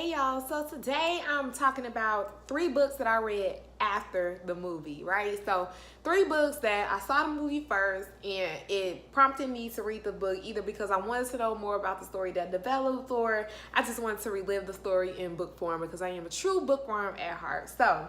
Hey y'all, so today I'm talking about 3 books that I read after the movie, right? So 3 books that I saw the movie first and it prompted me to read the book either because I wanted to know more about the story that developed or I just wanted to relive the story in book form because I am a true bookworm at heart. So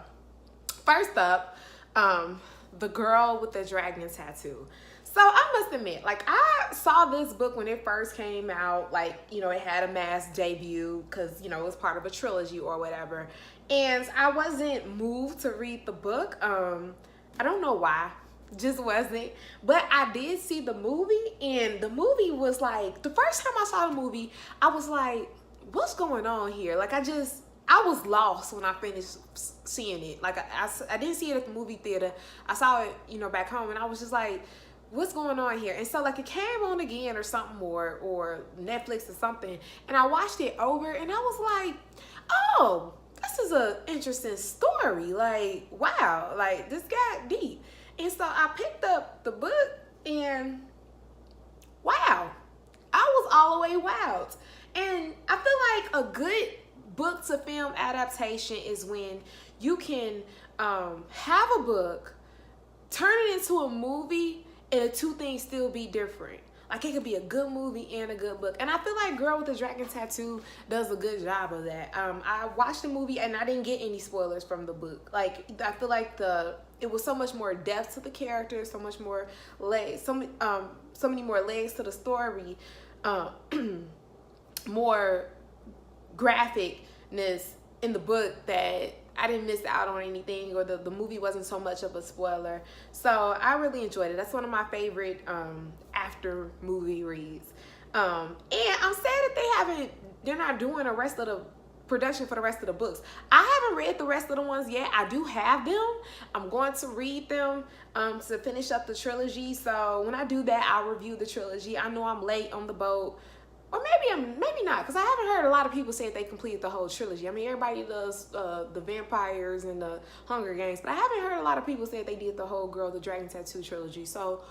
first up, The Girl with the Dragon Tattoo. So I must admit, like, I saw this book when it first came out. Like, it had a mass debut because, it was part of a trilogy or whatever. And I wasn't moved to read the book. I don't know why. Just wasn't. But I did see the movie, and the movie was like, the first time I saw the movie, I was like, what's going on here? Like, I was lost when I finished seeing it. Like, I didn't see it at the movie theater. I saw it, back home, and I was just like, what's going on here? And so, like, it came on again or something more, or Netflix or something, and I watched it over, and I was like, oh, this is an interesting story. Like, wow, like, this got deep. And so I picked up the book, and wow, I was all the way wowed. And I feel like a good book to film adaptation is when you can have a book, turn it into a movie, and the two things still be different. Like, it could be a good movie and a good book. And I feel like Girl with the Dragon Tattoo does a good job of that. I watched the movie and I didn't get any spoilers from the book. Like, I feel like it was so much more depth to the characters, so much more legs, so many more legs to the story, more graphicness in the book that I didn't miss out on anything, or the movie wasn't so much of a spoiler. So I really enjoyed it. That's one of my favorite after movie reads. And I'm sad that they're not doing the rest of the production for the rest of the books. I haven't read the rest of the ones yet. I do have them. I'm going to read them to finish up the trilogy. So when I do that, I'll review the trilogy. I know I'm late on the boat. Or maybe not, because I haven't heard a lot of people say they completed the whole trilogy. I mean, everybody does the vampires and the Hunger Games, but I haven't heard a lot of people say they did the whole Girl with the Dragon Tattoo trilogy. So,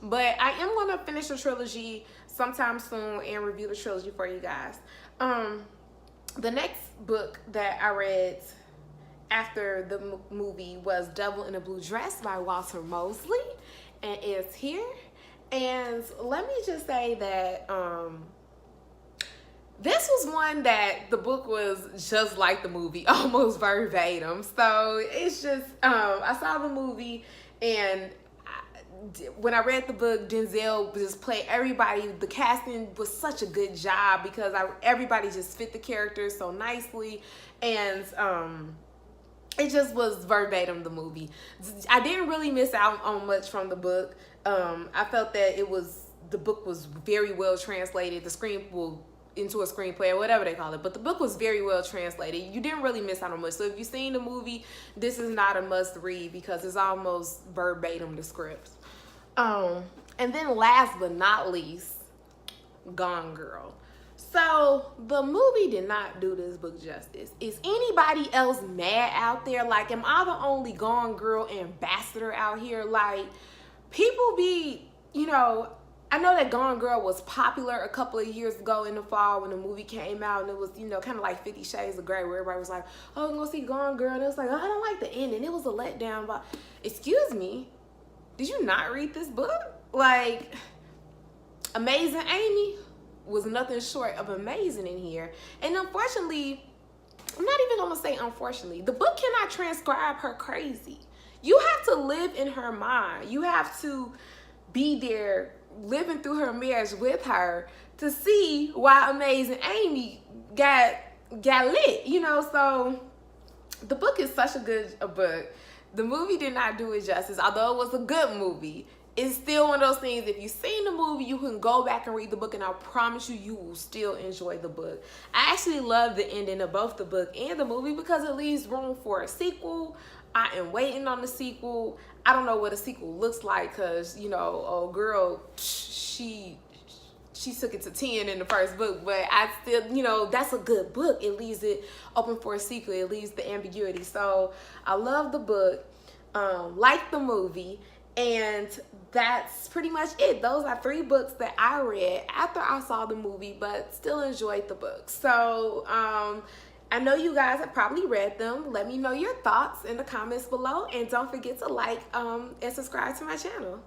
but I am going to finish the trilogy sometime soon and review the trilogy for you guys. The next book that I read after the movie was Devil in a Blue Dress by Walter Mosley, and it's here. And let me just say that this was one that the book was just like the movie, almost verbatim. So it's just, I saw the movie, and when I read the book, Denzel just played everybody. The casting was such a good job because everybody just fit the characters so nicely. And it just was verbatim the movie. I didn't really miss out on much from the book. I felt that the book was very well translated. Into a screenplay or whatever they call it, but the book was very well translated. You didn't really miss out on much. So if you've seen the movie, this is not a must read because it's almost verbatim the script. And then last but not least, Gone Girl. So the movie did not do this book justice. Is anybody else mad out there? Like, am I the only Gone Girl ambassador out here? Like, people be, I know that Gone Girl was popular a couple of years ago in the fall when the movie came out, and it was, kind of like 50 Shades of Grey, where everybody was like, oh, I'm gonna see Gone Girl, and it was like, oh, I don't like the ending. It was a letdown. But excuse me, did you not read this book? Like, Amazing Amy was nothing short of amazing in here. And unfortunately, I'm not even gonna say unfortunately, the book cannot transcribe her crazy. You have to live in her mind. You have to be there living through her marriage with her to see why Amazing Amy got lit, so the book is such a good book. The movie did not do it justice, although it was a good movie. It's still one of those things, if you've seen the movie, you can go back and read the book, and I promise you will still enjoy the book. I actually love the ending of both the book and the movie because it leaves room for a sequel. I am waiting on the sequel. I don't know what a sequel looks like because, old girl, she took it to 10 in the first book, but I still, that's a good book. It leaves it open for a sequel. It leaves the ambiguity. So I love the book, like the movie. And that's pretty much it. Those are 3 books that I read after I saw the movie, but still enjoyed the book. So I know you guys have probably read them. Let me know your thoughts in the comments below, and don't forget to like and subscribe to my channel.